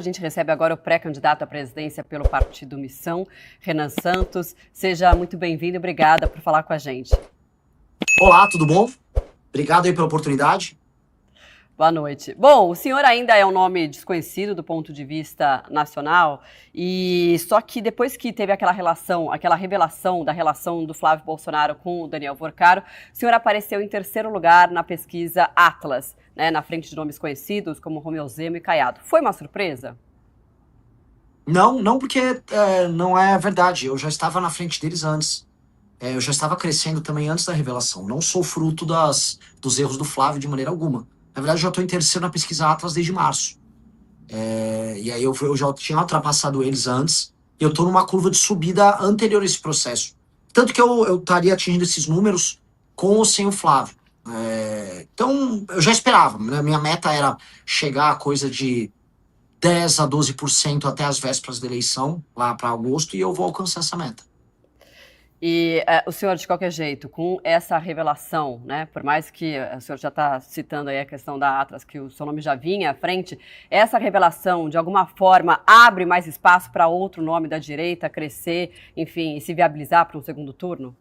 A gente recebe agora o pré-candidato à presidência pelo Partido Missão, Renan Santos. Seja muito bem-vindo e obrigada por falar com a gente. Olá, tudo bom? Obrigado aí pela oportunidade. Boa noite. Bom, o senhor ainda é um nome desconhecido do ponto de vista nacional, e só que depois que teve aquela revelação da relação do Flávio Bolsonaro com o Daniel Worcaro, o senhor apareceu em terceiro lugar na pesquisa Atlas, né, na frente de nomes conhecidos como Romeu Zema e Caiado. Foi uma surpresa? Não porque não é verdade. Eu já estava na frente deles antes. Eu já estava crescendo também antes da revelação. Não sou fruto dos erros do Flávio de maneira alguma. Na verdade, eu já estou em terceiro na pesquisa Atlas desde março. E aí eu já tinha ultrapassado eles antes. E eu estou numa curva de subida anterior a esse processo. Tanto que eu estaria atingindo esses números com ou sem o Flávio. Então, eu já esperava. Né? Minha meta era chegar a coisa de 10 a 12% até as vésperas da eleição, lá para agosto, e eu vou alcançar essa meta. E o senhor, de qualquer jeito, com essa revelação, né, por mais que o senhor já está citando aí a questão da Atlas, que o seu nome já vinha à frente, essa revelação, de alguma forma, abre mais espaço para outro nome da direita crescer, enfim, e se viabilizar para um segundo turno?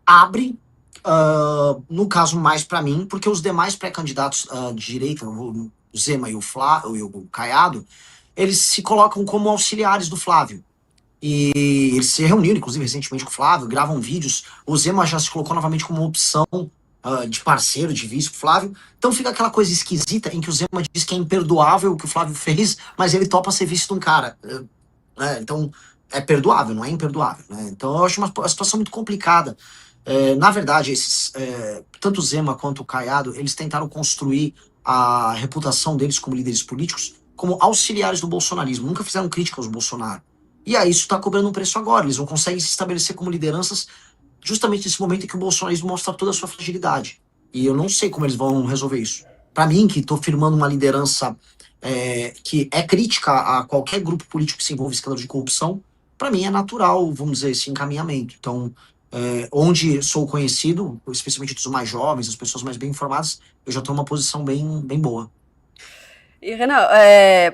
Abre, no caso, mais para mim, porque os demais pré-candidatos de direita, o Zema e o Caiado, eles se colocam como auxiliares do Flávio. E eles se reuniram, inclusive, recentemente com o Flávio, gravam vídeos. O Zema já se colocou novamente como opção de parceiro, de vice com o Flávio. Então fica aquela coisa esquisita em que o Zema diz que é imperdoável o que o Flávio fez, mas ele topa ser vice de um cara. Então é perdoável, não é imperdoável. Né? Então eu acho uma situação muito complicada. Na verdade, tanto o Zema quanto o Caiado, eles tentaram construir a reputação deles como líderes políticos como auxiliares do bolsonarismo. Nunca fizeram crítica aos Bolsonaro. E aí isso está cobrando um preço agora. Eles não conseguem se estabelecer como lideranças justamente nesse momento em que o bolsonarismo mostra toda a sua fragilidade. E eu não sei como eles vão resolver isso. Para mim, que estou firmando uma liderança que é crítica a qualquer grupo político que se envolve em escândalo de corrupção, para mim é natural, vamos dizer, esse encaminhamento. Então, onde sou conhecido, especialmente dos mais jovens, as pessoas mais bem informadas, eu já estou numa posição bem boa. E, Renan,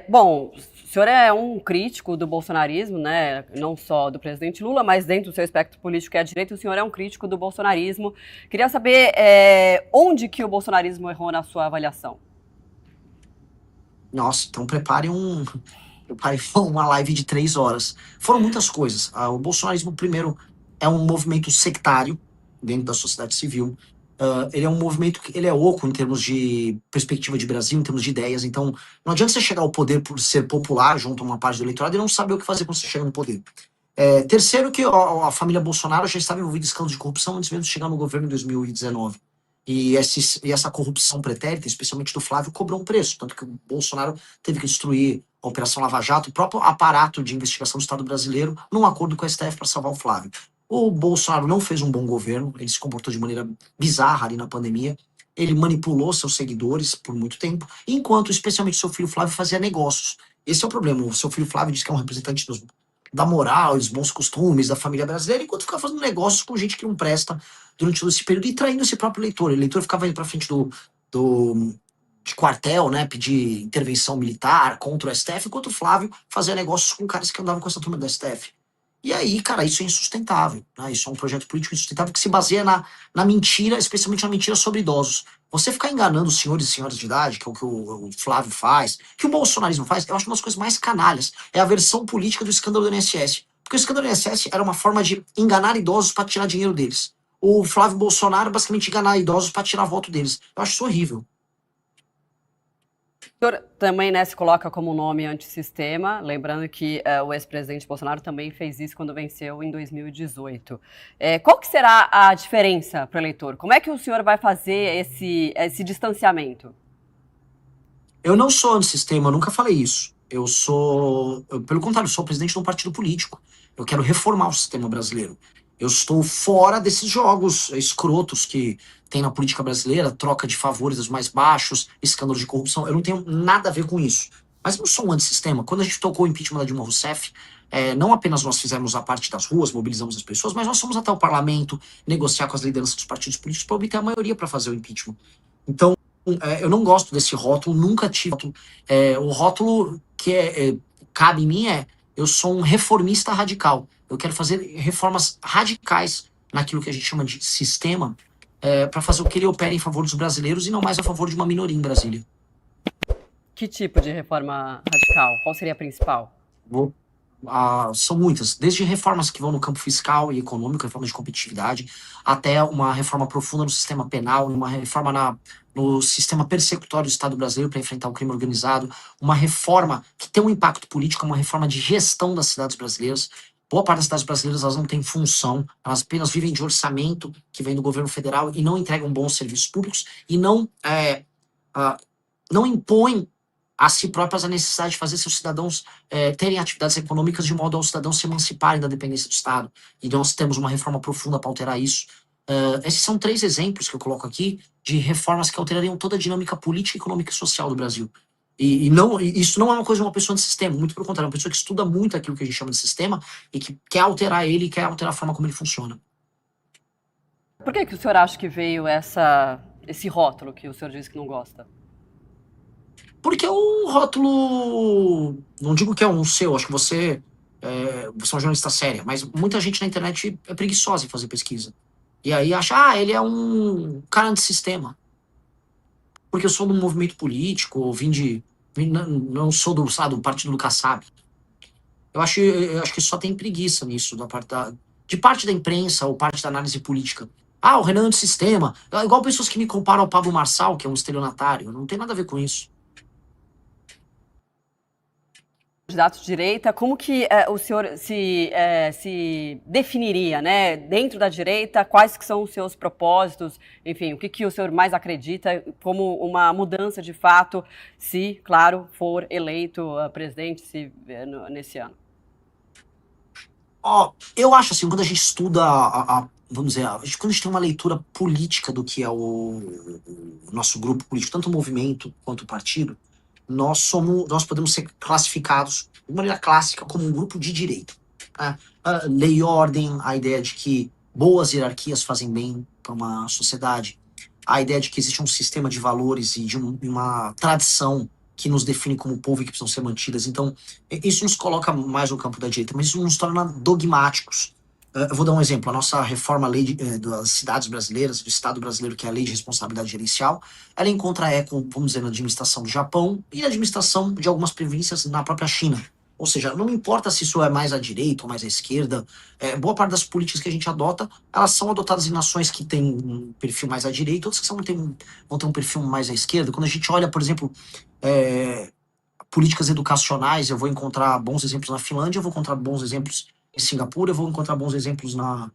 bom, o senhor é um crítico do bolsonarismo, né? Não só do presidente Lula, mas dentro do seu espectro político que é a direita, o senhor é um crítico do bolsonarismo. Queria saber onde que o bolsonarismo errou na sua avaliação. Nossa, então prepare uma live de 3 horas. Foram muitas coisas. O bolsonarismo, primeiro, é um movimento sectário dentro da sociedade civil. Ele é um movimento que ele é oco em termos de perspectiva de Brasil, em termos de ideias. Então, não adianta você chegar ao poder por ser popular junto a uma parte do eleitorado e não saber o que fazer quando você chega no poder. Terceiro, que a família Bolsonaro já estava envolvida em escândalos de corrupção antes mesmo de chegar no governo em 2019. E essa corrupção pretérita, especialmente do Flávio, cobrou um preço. Tanto que o Bolsonaro teve que destruir a Operação Lava Jato, o próprio aparato de investigação do Estado brasileiro, num acordo com a STF para salvar o Flávio. O Bolsonaro não fez um bom governo, ele se comportou de maneira bizarra ali na pandemia, ele manipulou seus seguidores por muito tempo, enquanto especialmente seu filho Flávio fazia negócios. Esse é o problema, o seu filho Flávio diz que é um representante da moral, dos bons costumes, da família brasileira, enquanto fica fazendo negócios com gente que não presta durante todo esse período e traindo esse próprio eleitor. O eleitor ficava indo pra frente de quartel, né, pedir intervenção militar contra o STF, enquanto o Flávio fazia negócios com caras que andavam com essa turma do STF. E aí, cara, isso é insustentável. Né? Isso é um projeto político insustentável que se baseia na mentira, especialmente na mentira sobre idosos. Você ficar enganando os senhores e senhoras de idade, que é o que o Flávio faz, que o bolsonarismo faz, eu acho uma das coisas mais canalhas. É a versão política do escândalo do INSS. Porque o escândalo do INSS era uma forma de enganar idosos para tirar dinheiro deles. O Flávio Bolsonaro basicamente enganar idosos para tirar voto deles. Eu acho isso horrível. O senhor também, né, se coloca como nome antissistema, lembrando que o ex-presidente Bolsonaro também fez isso quando venceu em 2018. Qual que será a diferença para o eleitor? Como é que o senhor vai fazer esse distanciamento? Eu não sou antissistema, eu nunca falei isso. Pelo contrário, sou presidente de um partido político. Eu quero reformar o sistema brasileiro. Eu estou fora desses jogos escrotos que tem na política brasileira, troca de favores dos mais baixos, escândalo de corrupção. Eu não tenho nada a ver com isso. Mas eu não sou um antissistema. Quando a gente tocou o impeachment da Dilma Rousseff, não apenas nós fizemos a parte das ruas, mobilizamos as pessoas, mas nós fomos até o parlamento negociar com as lideranças dos partidos políticos para obter a maioria para fazer o impeachment. Então, eu não gosto desse rótulo, nunca tive rótulo. O rótulo que cabe em mim eu sou um reformista radical. Eu quero fazer reformas radicais naquilo que a gente chama de sistema, para fazer o que ele opera em favor dos brasileiros e não mais a favor de uma minoria em Brasília. Que tipo de reforma radical? Qual seria a principal? São muitas, desde reformas que vão no campo fiscal e econômico, reforma de competitividade, até uma reforma profunda no sistema penal, uma reforma no sistema persecutório do Estado brasileiro para enfrentar o crime organizado, uma reforma que tem um impacto político, uma reforma de gestão das cidades brasileiras. Boa parte das cidades brasileiras elas não têm função, elas apenas vivem de orçamento que vem do governo federal e não entregam bons serviços públicos e não impõem a si próprias a necessidade de fazer seus cidadãos terem atividades econômicas de modo aos cidadãos se emanciparem da dependência do Estado. E nós temos uma reforma profunda para alterar isso. Esses são 3 exemplos que eu coloco aqui de reformas que alterariam toda a dinâmica política, econômica e social do Brasil. E isso não é uma coisa de uma pessoa de sistema, muito pelo contrário, é uma pessoa que estuda muito aquilo que a gente chama de sistema e que quer alterar ele, quer alterar a forma como ele funciona. Por que o senhor acha que veio esse rótulo que o senhor disse que não gosta? Porque é um rótulo. Não digo que é um seu, acho que você é uma jornalista séria, mas muita gente na internet é preguiçosa em fazer pesquisa. E aí acha, ele é um cara antissistema. Porque eu sou de um movimento político, não sou do partido do Kassab. Eu acho que só tem preguiça nisso, de parte da imprensa ou parte da análise política. O Renan é antissistema. Igual pessoas que me comparam ao Pablo Marçal, que é um estelionatário. Não tem nada a ver com isso. Candidato de direita, como que o senhor se definiria, né? Dentro da direita, quais que são os seus propósitos? Enfim, o que o senhor mais acredita como uma mudança de fato, se, claro, for eleito presidente nesse ano? Eu acho assim, quando a gente estuda, vamos dizer, quando a gente tem uma leitura política do que é o nosso grupo político, tanto o movimento quanto o partido, nós podemos ser classificados de maneira clássica como um grupo de direita. Né? Lei e ordem, a ideia de que boas hierarquias fazem bem para uma sociedade, a ideia de que existe um sistema de valores e de uma tradição que nos define como povo e que precisam ser mantidas. Então, isso nos coloca mais no campo da direita, mas isso nos torna dogmáticos. Eu vou dar um exemplo. A nossa reforma das cidades brasileiras, do Estado brasileiro, que é a Lei de Responsabilidade Gerencial, ela encontra eco, vamos dizer, na administração do Japão e na administração de algumas províncias na própria China. Ou seja, não importa se isso é mais à direita ou mais à esquerda, boa parte das políticas que a gente adota, elas são adotadas em nações que têm um perfil mais à direita, outras que vão ter um perfil mais à esquerda. Quando a gente olha, por exemplo, políticas educacionais, eu vou encontrar bons exemplos na Finlândia, eu vou encontrar bons exemplos em Singapura, eu vou encontrar bons exemplos na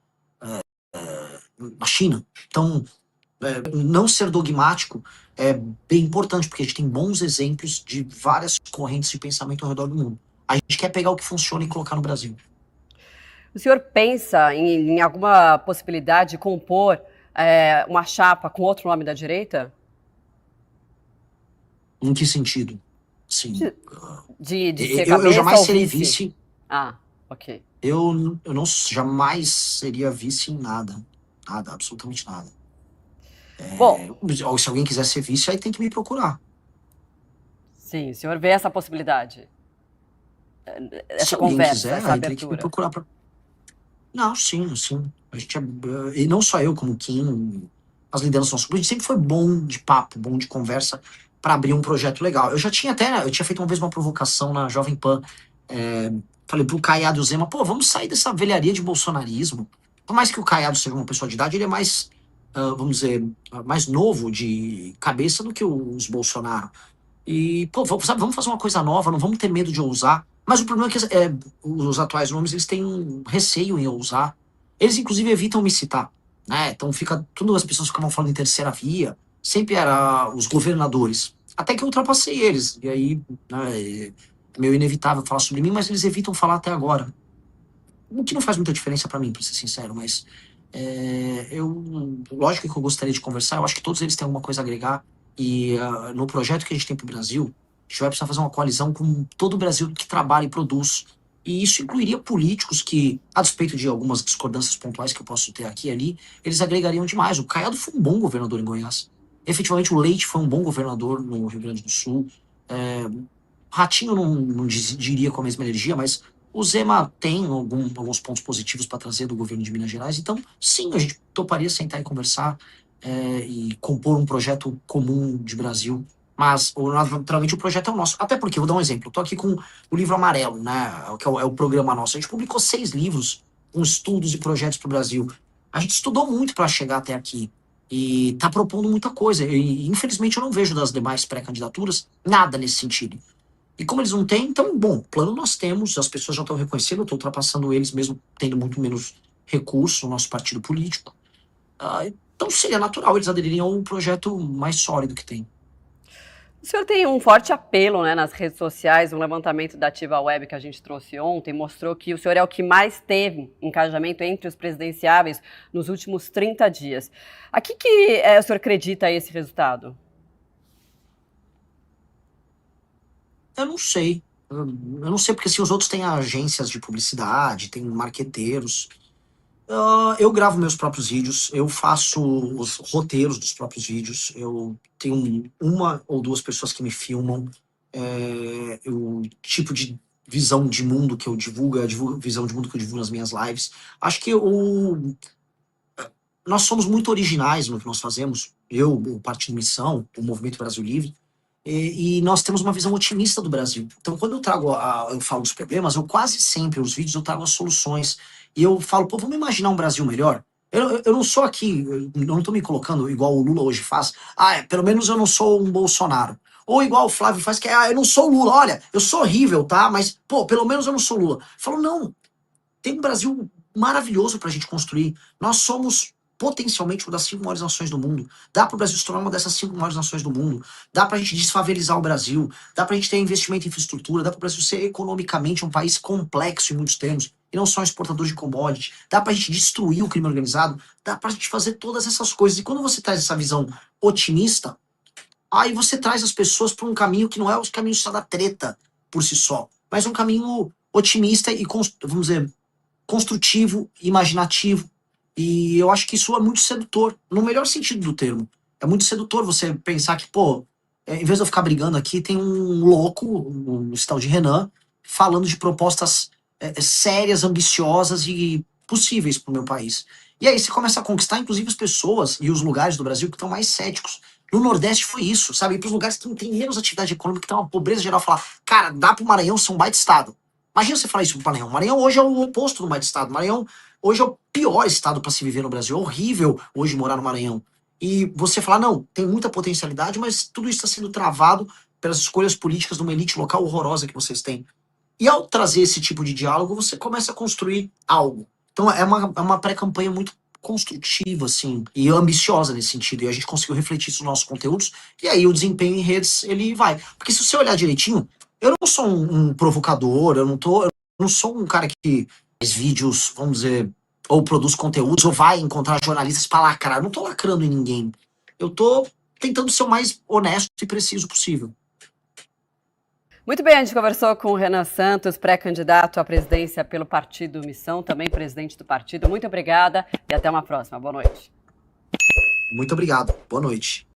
China. Então, não ser dogmático é bem importante, porque a gente tem bons exemplos de várias correntes de pensamento ao redor do mundo. A gente quer pegar o que funciona e colocar no Brasil. O senhor pensa em alguma possibilidade de compor uma chapa com outro nome da direita? Em que sentido? Sim. De ser cabeça eu jamais ou serei vice? Ok. Eu jamais seria vice em nada. Nada, absolutamente nada. Bom, se alguém quiser ser vice, aí tem que me procurar. Sim, o senhor vê essa possibilidade? Essa se alguém conversa, quiser, essa aí tem que me abertura? procurar. Não, sim. A gente e não só eu, como Kim, as lideranças do nosso grupo, a gente sempre foi bom de papo, bom de conversa para abrir um projeto legal. Eu tinha feito uma vez uma provocação na Jovem Pan. Falei pro Caiado e o Zema, vamos sair dessa velharia de bolsonarismo. Por mais que o Caiado seja uma pessoa de idade, ele é mais, vamos dizer, mais novo de cabeça do que os Bolsonaro. E, vamos fazer uma coisa nova, não vamos ter medo de ousar. Mas o problema é que os atuais nomes, eles têm um receio em ousar. Eles, inclusive, evitam me citar. Né? Então, todas as pessoas ficavam falando em terceira via, sempre era os governadores. Até que eu ultrapassei eles. E aí, é meio inevitável falar sobre mim, mas eles evitam falar até agora. O que não faz muita diferença para mim, para ser sincero, mas lógico que eu gostaria de conversar, eu acho que todos eles têm alguma coisa a agregar. E no projeto que a gente tem para o Brasil, a gente vai precisar fazer uma coalizão com todo o Brasil que trabalha e produz. E isso incluiria políticos que, a despeito de algumas discordâncias pontuais que eu posso ter aqui e ali, eles agregariam demais. O Caiado foi um bom governador em Goiás. Efetivamente, o Leite foi um bom governador no Rio Grande do Sul. Ratinho não diria com a mesma energia, mas o Zema tem alguns pontos positivos para trazer do governo de Minas Gerais. Então, sim, a gente toparia sentar e conversar e compor um projeto comum de Brasil. Mas, naturalmente, o projeto é o nosso. Até porque, vou dar um exemplo. Estou aqui com o livro amarelo, né? Que é o programa nosso. A gente publicou 6 livros com estudos e projetos para o Brasil. A gente estudou muito para chegar até aqui. E está propondo muita coisa. E, infelizmente, eu não vejo das demais pré-candidaturas nada nesse sentido. E como eles não têm, então, bom, plano nós temos, as pessoas já estão reconhecendo, eu estou ultrapassando eles mesmo tendo muito menos recurso no nosso partido político. Então seria natural eles aderirem a um projeto mais sólido que tem. O senhor tem um forte apelo, né, nas redes sociais. Um levantamento da Ativa Web que a gente trouxe ontem mostrou que o senhor é o que mais teve engajamento entre os presidenciáveis nos últimos 30 dias. A que o senhor acredita esse resultado? Eu não sei. Eu não sei, porque se os outros têm agências de publicidade, tem marqueteiros. Eu gravo meus próprios vídeos, eu faço os roteiros dos próprios vídeos, eu tenho uma ou duas pessoas que me filmam, o tipo de visão de mundo que eu divulgo, a visão de mundo que eu divulgo nas minhas lives. Acho que nós somos muito originais no que nós fazemos, eu, o Partido Missão, o Movimento Brasil Livre, e nós temos uma visão otimista do Brasil. Então, quando eu trago, eu falo dos problemas, eu quase sempre, os vídeos, eu trago as soluções. E eu falo, pô, vamos imaginar um Brasil melhor? Eu não sou aqui, eu não tô me colocando igual o Lula hoje faz. Pelo menos eu não sou um Bolsonaro. Ou igual o Flávio faz, que eu não sou o Lula. Olha, eu sou horrível, tá? Mas, pô, pelo menos eu não sou Lula. Eu falo, não, tem um Brasil maravilhoso para a gente construir. Nós somos potencialmente uma das 5 maiores nações do mundo. Dá para o Brasil se tornar uma dessas 5 maiores nações do mundo. Dá para a gente desfavelizar o Brasil. Dá para a gente ter investimento em infraestrutura. Dá para o Brasil ser economicamente um país complexo em muitos termos. E não só um exportador de commodities. Dá para a gente destruir o crime organizado. Dá para a gente fazer todas essas coisas. E quando você traz essa visão otimista, aí você traz as pessoas para um caminho que não é o caminho só da treta por si só, mas um caminho otimista e, vamos dizer, construtivo, imaginativo. E eu acho que isso é muito sedutor, no melhor sentido do termo. É muito sedutor você pensar que, pô, em vez de eu ficar brigando aqui, tem um louco, um tal de Renan, falando de propostas sérias, ambiciosas e possíveis para o meu país. E aí você começa a conquistar, inclusive, as pessoas e os lugares do Brasil que estão mais céticos. No Nordeste foi isso, sabe? Ir para os lugares que não tem menos atividade econômica, que tem uma pobreza geral, falar, cara, dá para o Maranhão ser um baita estado. Imagina você falar isso pro Maranhão. O Maranhão hoje é o oposto do baita estado. O Maranhão hoje é o pior estado para se viver no Brasil. É horrível hoje morar no Maranhão. E você falar, não, tem muita potencialidade, mas tudo isso está sendo travado pelas escolhas políticas de uma elite local horrorosa que vocês têm. E ao trazer esse tipo de diálogo, você começa a construir algo. Então é uma pré-campanha muito construtiva, assim, e ambiciosa nesse sentido. E a gente conseguiu refletir isso nos nossos conteúdos. E aí o desempenho em redes, ele vai. Porque se você olhar direitinho, eu não sou um provocador, eu não sou um cara que faz vídeos, vamos dizer, ou produz conteúdos, ou vai encontrar jornalistas para lacrar. Eu não tô lacrando em ninguém. Eu tô tentando ser o mais honesto e preciso possível. Muito bem, a gente conversou com o Renan Santos, pré-candidato à presidência pelo Partido Missão, também presidente do partido. Muito obrigada e até uma próxima. Boa noite. Muito obrigado. Boa noite.